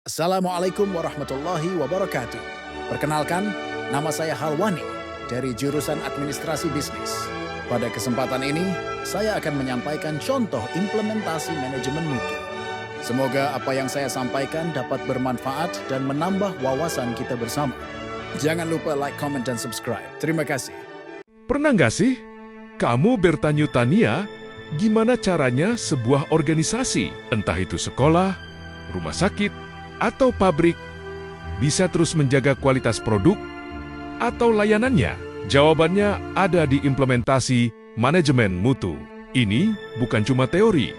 Assalamualaikum warahmatullahi wabarakatuh. Perkenalkan, nama saya Halwani dari jurusan Administrasi Bisnis. Pada kesempatan ini, saya akan menyampaikan contoh implementasi manajemen mutu. Semoga apa yang saya sampaikan dapat bermanfaat dan menambah wawasan kita bersama. Jangan lupa like, comment, dan subscribe. Terima kasih. Pernah nggak sih kamu bertanya-tanya gimana caranya sebuah organisasi, entah itu sekolah, rumah sakit, atau pabrik, bisa terus menjaga kualitas produk atau layanannya? Jawabannya ada di implementasi manajemen mutu. Ini bukan cuma teori,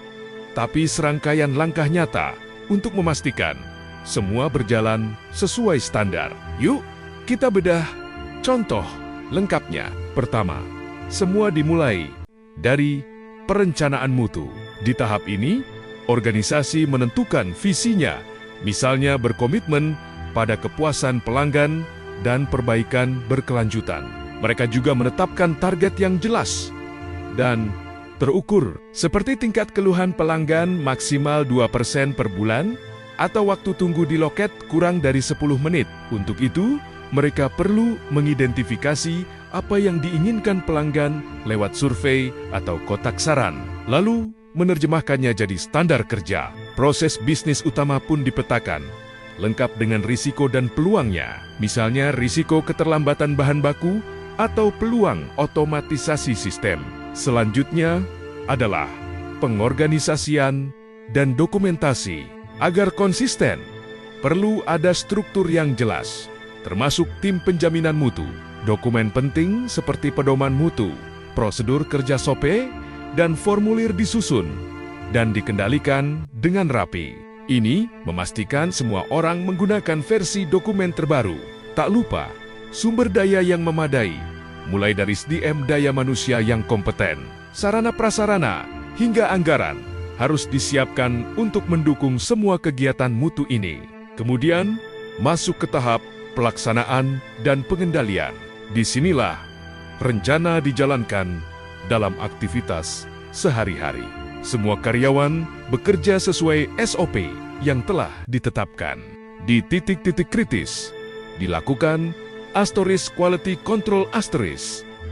tapi serangkaian langkah nyata untuk memastikan semua berjalan sesuai standar. Yuk, kita bedah contoh lengkapnya. Pertama, semua dimulai dari perencanaan mutu. Di tahap ini, organisasi menentukan visinya, misalnya berkomitmen pada kepuasan pelanggan dan perbaikan berkelanjutan. Mereka juga menetapkan target yang jelas dan terukur, seperti tingkat keluhan pelanggan maksimal 2% per bulan atau waktu tunggu di loket kurang dari 10 menit. Untuk itu, mereka perlu mengidentifikasi apa yang diinginkan pelanggan lewat survei atau kotak saran, lalu menerjemahkannya jadi standar kerja. Proses bisnis utama pun dipetakan, lengkap dengan risiko dan peluangnya, misalnya risiko keterlambatan bahan baku atau peluang otomatisasi sistem. Selanjutnya adalah pengorganisasian dan dokumentasi. Agar konsisten, perlu ada struktur yang jelas, termasuk tim penjaminan mutu, dokumen penting seperti pedoman mutu, prosedur kerja SOP, dan formulir disusun dan dikendalikan dengan rapi. Ini memastikan semua orang menggunakan versi dokumen terbaru. Tak lupa, sumber daya yang memadai, mulai dari SDM daya manusia yang kompeten, sarana prasarana, hingga anggaran, harus disiapkan untuk mendukung semua kegiatan mutu ini. Kemudian, masuk ke tahap pelaksanaan dan pengendalian. Disinilah rencana dijalankan dalam aktivitas sehari-hari. Semua karyawan bekerja sesuai SOP yang telah ditetapkan. Di titik-titik kritis, dilakukan *quality control*,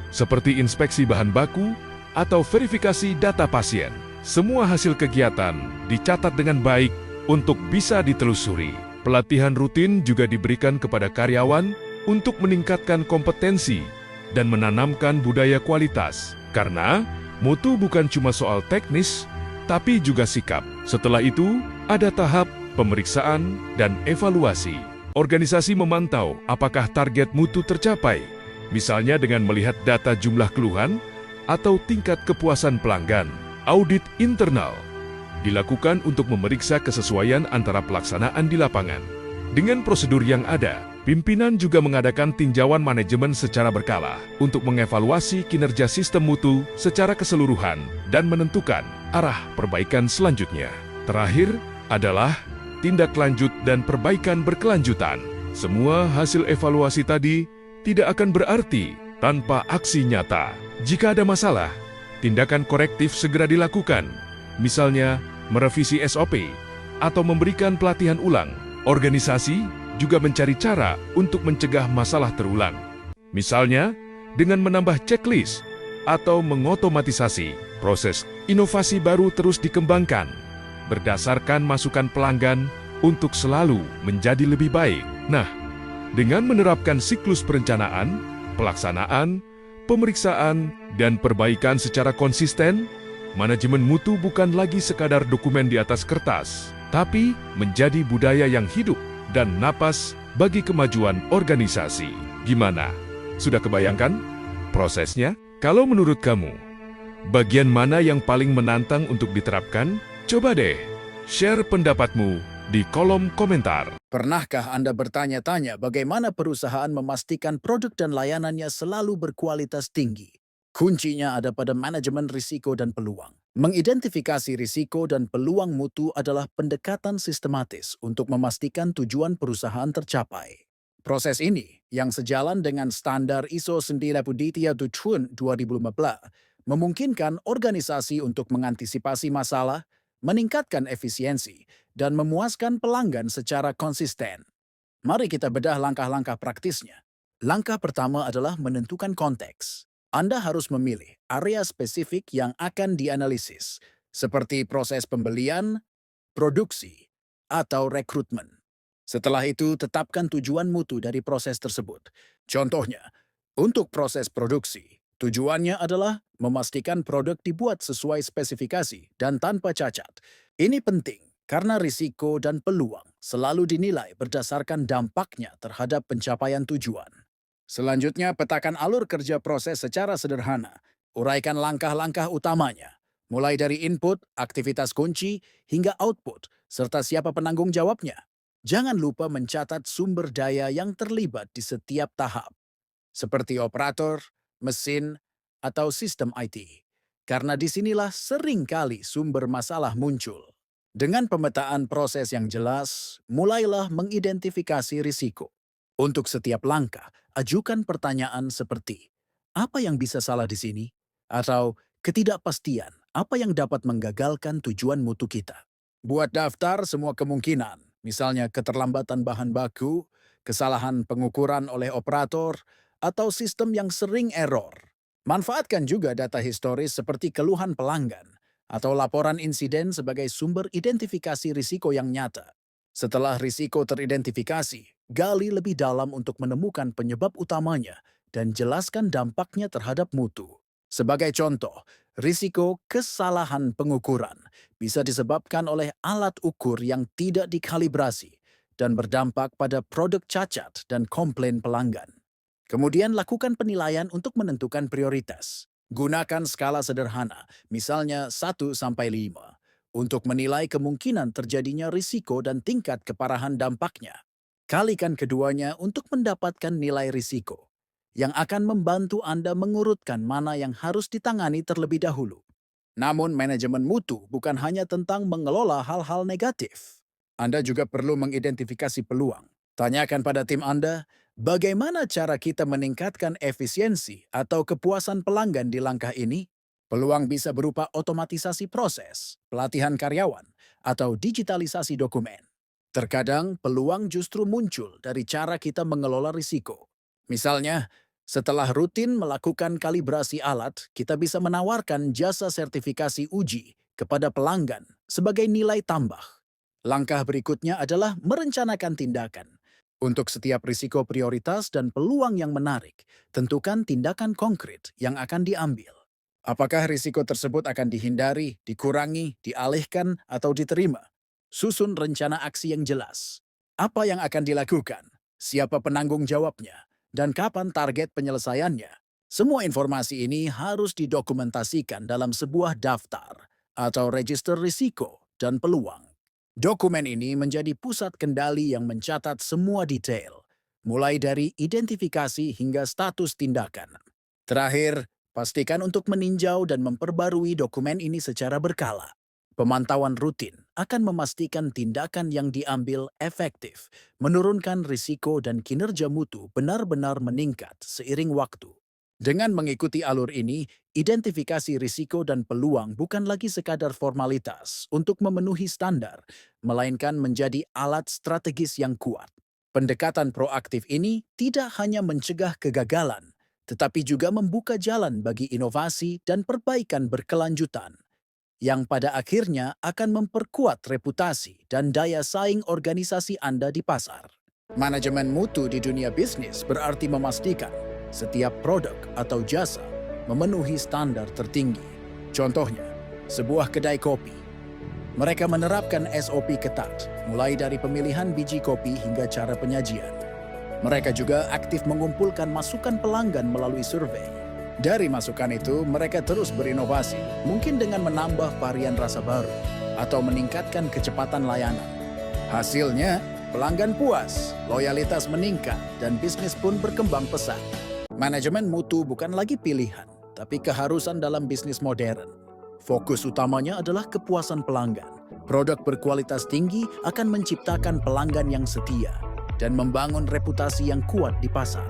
seperti inspeksi bahan baku atau verifikasi data pasien. Semua hasil kegiatan dicatat dengan baik untuk bisa ditelusuri. Pelatihan rutin juga diberikan kepada karyawan untuk meningkatkan kompetensi dan menanamkan budaya kualitas. Karena mutu bukan cuma soal teknis, tapi juga sikap. Setelah itu, ada tahap pemeriksaan dan evaluasi. Organisasi memantau apakah target mutu tercapai, misalnya dengan melihat data jumlah keluhan atau tingkat kepuasan pelanggan. Audit internal dilakukan untuk memeriksa kesesuaian antara pelaksanaan di lapangan. Dengan prosedur yang ada, pimpinan juga mengadakan tinjauan manajemen secara berkala untuk mengevaluasi kinerja sistem mutu secara keseluruhan dan menentukan arah perbaikan selanjutnya. Terakhir adalah tindak lanjut dan perbaikan berkelanjutan. Semua hasil evaluasi tadi tidak akan berarti tanpa aksi nyata. Jika ada masalah, tindakan korektif segera dilakukan, misalnya merevisi SOP atau memberikan pelatihan ulang. Organisasi juga mencari cara untuk mencegah masalah terulang, misalnya dengan menambah checklist atau mengotomatisasi. Proses inovasi baru terus dikembangkan berdasarkan masukan pelanggan untuk selalu menjadi lebih baik. Nah, dengan menerapkan siklus perencanaan, pelaksanaan, pemeriksaan, dan perbaikan secara konsisten, manajemen mutu bukan lagi sekadar dokumen di atas kertas, tapi menjadi budaya yang hidup dan napas bagi kemajuan organisasi. Gimana? Sudah kebayangkan prosesnya? Kalau menurut kamu, bagian mana yang paling menantang untuk diterapkan? Coba deh, share pendapatmu di kolom komentar. Pernahkah Anda bertanya-tanya bagaimana perusahaan memastikan produk dan layanannya selalu berkualitas tinggi? Kuncinya ada pada manajemen risiko dan peluang. Mengidentifikasi risiko dan peluang mutu adalah pendekatan sistematis untuk memastikan tujuan perusahaan tercapai. Proses ini, yang sejalan dengan standar ISO 9000 tahun 2015, memungkinkan organisasi untuk mengantisipasi masalah, meningkatkan efisiensi, dan memuaskan pelanggan secara konsisten. Mari kita bedah langkah-langkah praktisnya. Langkah pertama adalah menentukan konteks. Anda harus memilih area spesifik yang akan dianalisis, seperti proses pembelian, produksi, atau rekrutmen. Setelah itu, tetapkan tujuan mutu dari proses tersebut. Contohnya, untuk proses produksi, tujuannya adalah memastikan produk dibuat sesuai spesifikasi dan tanpa cacat. Ini penting karena risiko dan peluang selalu dinilai berdasarkan dampaknya terhadap pencapaian tujuan. Selanjutnya, petakan alur kerja proses secara sederhana. Uraikan langkah-langkah utamanya, mulai dari input, aktivitas kunci, hingga output, serta siapa penanggung jawabnya. Jangan lupa mencatat sumber daya yang terlibat di setiap tahap, seperti operator, mesin, atau sistem IT. Karena disinilah seringkali sumber masalah muncul. Dengan pemetaan proses yang jelas, mulailah mengidentifikasi risiko. Untuk setiap langkah, ajukan pertanyaan seperti, apa yang bisa salah di sini? Atau ketidakpastian, apa yang dapat menggagalkan tujuan mutu kita? Buat daftar semua kemungkinan, misalnya keterlambatan bahan baku, kesalahan pengukuran oleh operator, atau sistem yang sering error. Manfaatkan juga data historis seperti keluhan pelanggan atau laporan insiden sebagai sumber identifikasi risiko yang nyata. Setelah risiko teridentifikasi, gali lebih dalam untuk menemukan penyebab utamanya dan jelaskan dampaknya terhadap mutu. Sebagai contoh, risiko kesalahan pengukuran bisa disebabkan oleh alat ukur yang tidak dikalibrasi dan berdampak pada produk cacat dan komplain pelanggan. Kemudian lakukan penilaian untuk menentukan prioritas. Gunakan skala sederhana, misalnya 1 sampai 5, untuk menilai kemungkinan terjadinya risiko dan tingkat keparahan dampaknya. Kalikan keduanya untuk mendapatkan nilai risiko, yang akan membantu Anda mengurutkan mana yang harus ditangani terlebih dahulu. Namun, manajemen mutu bukan hanya tentang mengelola hal-hal negatif. Anda juga perlu mengidentifikasi peluang. Tanyakan pada tim Anda, bagaimana cara kita meningkatkan efisiensi atau kepuasan pelanggan di langkah ini? Peluang bisa berupa otomatisasi proses, pelatihan karyawan, atau digitalisasi dokumen. Terkadang peluang justru muncul dari cara kita mengelola risiko. Misalnya, setelah rutin melakukan kalibrasi alat, kita bisa menawarkan jasa sertifikasi uji kepada pelanggan sebagai nilai tambah. Langkah berikutnya adalah merencanakan tindakan. Untuk setiap risiko prioritas dan peluang yang menarik, tentukan tindakan konkret yang akan diambil. Apakah risiko tersebut akan dihindari, dikurangi, dialihkan, atau diterima? Susun rencana aksi yang jelas. Apa yang akan dilakukan? Siapa penanggung jawabnya? Dan kapan target penyelesaiannya? Semua informasi ini harus didokumentasikan dalam sebuah daftar atau register risiko dan peluang. Dokumen ini menjadi pusat kendali yang mencatat semua detail, mulai dari identifikasi hingga status tindakan. Terakhir, pastikan untuk meninjau dan memperbarui dokumen ini secara berkala. Pemantauan rutin akan memastikan tindakan yang diambil efektif, menurunkan risiko dan kinerja mutu benar-benar meningkat seiring waktu. Dengan mengikuti alur ini, identifikasi risiko dan peluang bukan lagi sekadar formalitas untuk memenuhi standar, melainkan menjadi alat strategis yang kuat. Pendekatan proaktif ini tidak hanya mencegah kegagalan, tetapi juga membuka jalan bagi inovasi dan perbaikan berkelanjutan, yang pada akhirnya akan memperkuat reputasi dan daya saing organisasi Anda di pasar. Manajemen mutu di dunia bisnis berarti memastikan setiap produk atau jasa memenuhi standar tertinggi. Contohnya, sebuah kedai kopi. Mereka menerapkan SOP ketat, mulai dari pemilihan biji kopi hingga cara penyajian. Mereka juga aktif mengumpulkan masukan pelanggan melalui survei. Dari masukan itu, mereka terus berinovasi, mungkin dengan menambah varian rasa baru atau meningkatkan kecepatan layanan. Hasilnya, pelanggan puas, loyalitas meningkat, dan bisnis pun berkembang pesat. Manajemen mutu bukan lagi pilihan, tapi keharusan dalam bisnis modern. Fokus utamanya adalah kepuasan pelanggan. Produk berkualitas tinggi akan menciptakan pelanggan yang setia dan membangun reputasi yang kuat di pasar.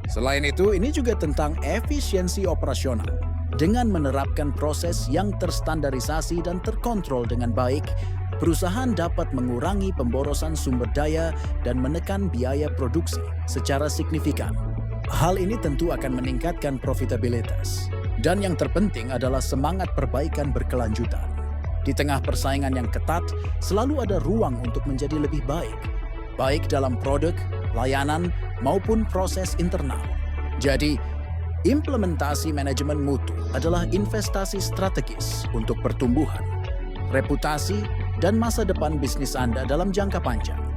Selain itu, ini juga tentang efisiensi operasional. Dengan menerapkan proses yang terstandarisasi dan terkontrol dengan baik, perusahaan dapat mengurangi pemborosan sumber daya dan menekan biaya produksi secara signifikan. Hal ini tentu akan meningkatkan profitabilitas. Dan yang terpenting adalah semangat perbaikan berkelanjutan. Di tengah persaingan yang ketat, selalu ada ruang untuk menjadi lebih baik, baik dalam produk, layanan, maupun proses internal. Jadi, implementasi manajemen mutu adalah investasi strategis untuk pertumbuhan, reputasi, dan masa depan bisnis Anda dalam jangka panjang.